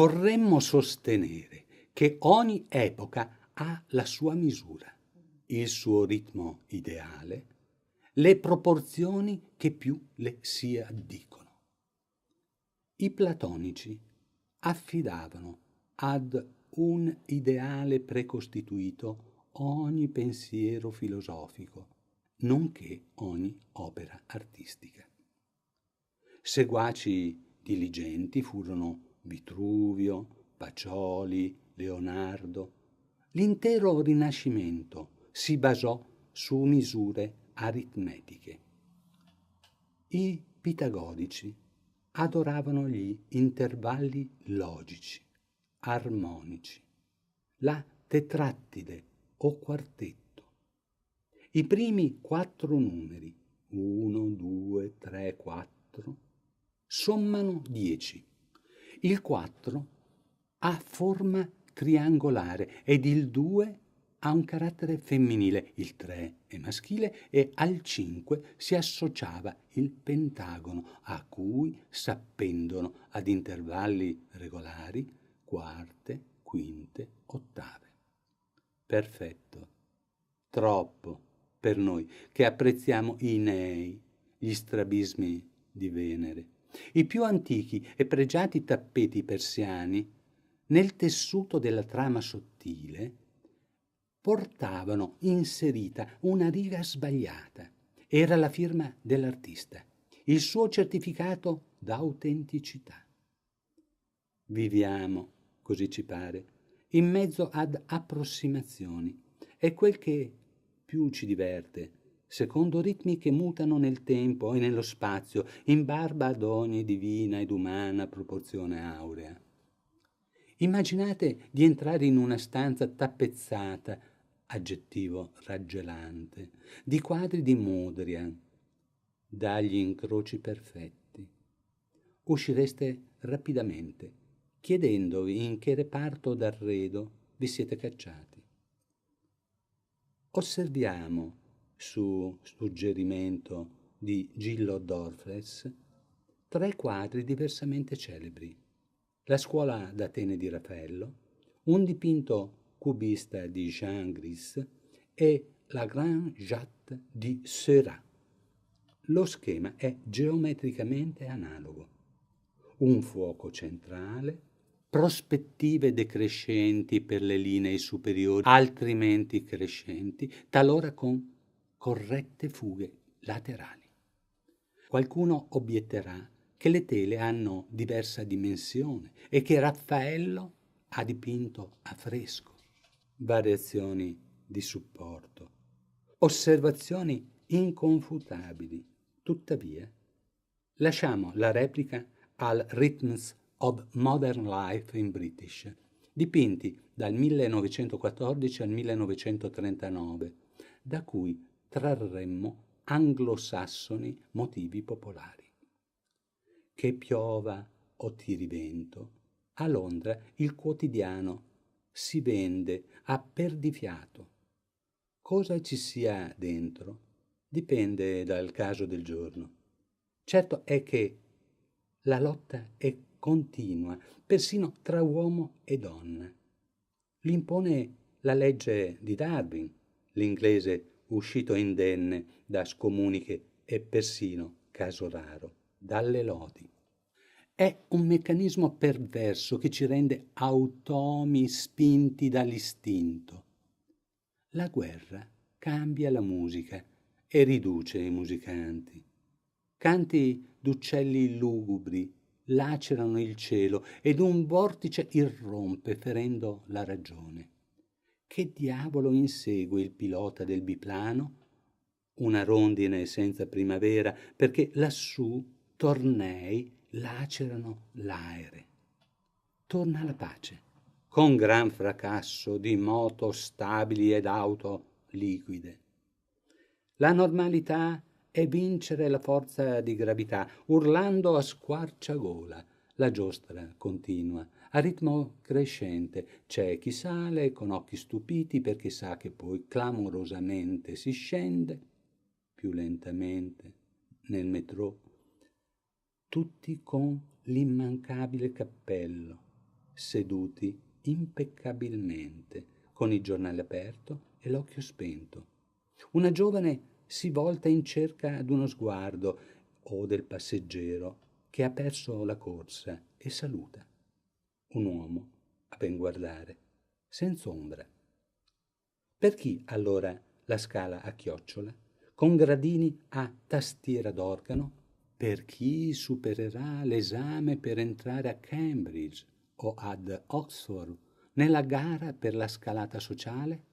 Vorremmo sostenere che ogni epoca ha la sua misura, il suo ritmo ideale, le proporzioni che più le si addicono. I platonici affidavano ad un ideale precostituito ogni pensiero filosofico, nonché ogni opera artistica. Seguaci diligenti furono Vitruvio, Pacioli, Leonardo. L'intero Rinascimento si basò su misure aritmetiche. I pitagorici adoravano gli intervalli logici, armonici, la tetrattide o quartetto. I primi 4 numeri, 1, 2, 3, 4, sommano 10. Il 4 ha forma triangolare ed il 2 ha un carattere femminile, il 3 è maschile e al 5 si associava il pentagono a cui s'appendono ad intervalli regolari quarte, quinte, ottave. Perfetto, troppo per noi che apprezziamo i nei, gli strabismi di Venere. I più antichi e pregiati tappeti persiani, nel tessuto della trama sottile, portavano inserita una riga sbagliata. Era la firma dell'artista, il suo certificato d'autenticità. Viviamo, così ci pare, in mezzo ad approssimazioni. È quel che più ci diverte, secondo ritmi che mutano nel tempo e nello spazio, in barba ad ogni divina ed umana proporzione aurea. Immaginate di entrare in una stanza tappezzata, aggettivo raggelante, di quadri di Mondrian, dagli incroci perfetti. Uscireste rapidamente, chiedendovi in che reparto d'arredo vi siete cacciati. Osserviamo, su suggerimento di Gillo Dorfles, 3 quadri diversamente celebri. La scuola d'Atene di Raffaello, un dipinto cubista di Jean Gris e la Grande Jatte di Seurat. Lo schema è geometricamente analogo. Un fuoco centrale, prospettive decrescenti per le linee superiori, altrimenti crescenti, talora con corrette fughe laterali. Qualcuno obietterà che le tele hanno diversa dimensione e che Raffaello ha dipinto a fresco. Variazioni di supporto, osservazioni inconfutabili. Tuttavia, lasciamo la replica al Rhythms of Modern Life in British, dipinti dal 1914 al 1939, da cui trarremmo anglosassoni motivi popolari. Che piova o tiri vento, a Londra il quotidiano si vende a perdifiato. Cosa ci sia dentro dipende dal caso del giorno. Certo è che la lotta è continua, persino tra uomo e donna. L'impone la legge di Darwin, l'inglese uscito indenne da scomuniche e persino, caso raro, dalle lodi. È un meccanismo perverso che ci rende automi spinti dall'istinto. La guerra cambia la musica e riduce i musicanti. Canti d'uccelli lugubri lacerano il cielo ed un vortice irrompe ferendo la ragione. Che diavolo insegue il pilota del biplano? Una rondine senza primavera, perché lassù tornei lacerano l'aere. Torna la pace, con gran fracasso di moto stabili ed auto liquide. La normalità è vincere la forza di gravità, urlando a squarciagola. La giostra continua, a ritmo crescente. C'è chi sale con occhi stupiti perché sa che poi clamorosamente si scende, più lentamente, nel metrò, tutti con l'immancabile cappello, seduti impeccabilmente, con il giornale aperto e l'occhio spento. Una giovane si volta in cerca d'uno sguardo o del passeggero che ha perso la corsa e saluta. Un uomo, a ben guardare, senza ombra. Per chi allora la scala a chiocciola, con gradini a tastiera d'organo? Per chi supererà l'esame per entrare a Cambridge o ad Oxford nella gara per la scalata sociale?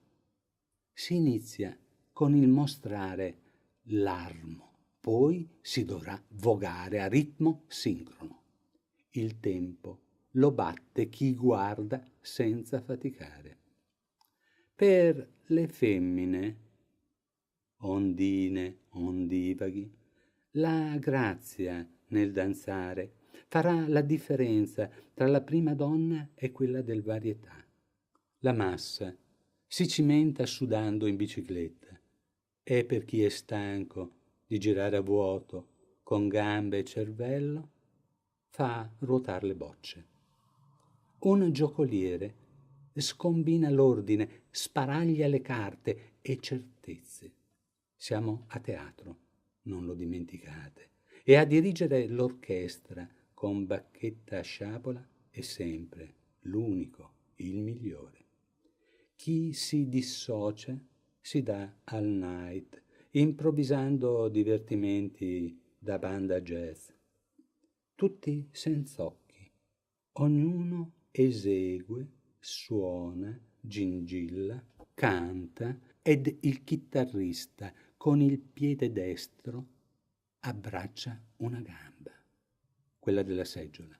Si inizia con il mostrare l'armo, poi si dovrà vogare a ritmo sincrono. Il tempo lo batte chi guarda senza faticare. Per le femmine, ondine, ondivaghi, la grazia nel danzare farà la differenza tra la prima donna e quella del varietà. La massa si cimenta sudando in bicicletta e per chi è stanco di girare a vuoto con gambe e cervello fa ruotare le bocce. Un giocoliere scombina l'ordine, sparaglia le carte e certezze. Siamo a teatro, non lo dimenticate. E a dirigere l'orchestra con bacchetta a sciabola è sempre l'unico, il migliore. Chi si dissocia si dà al night, improvvisando divertimenti da banda jazz. Tutti senza occhi, ognuno esegue, suona, gingilla, canta ed il chitarrista con il piede destro abbraccia una gamba, quella della seggiola.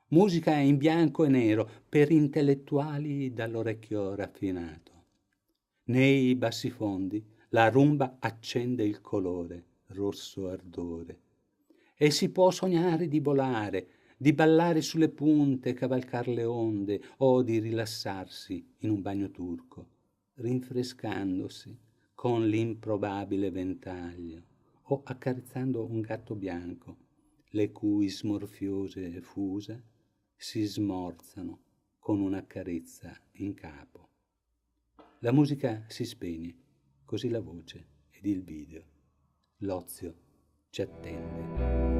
Musica in bianco e nero per intellettuali dall'orecchio raffinato. Nei bassifondi la rumba accende il colore, rosso ardore. E si può sognare di volare, di ballare sulle punte, cavalcar le onde o di rilassarsi in un bagno turco, rinfrescandosi con l'improbabile ventaglio o accarezzando un gatto bianco, le cui smorfiose fusa si smorzano con una carezza in capo. La musica si spegne, così la voce ed il video. L'ozio ci attende.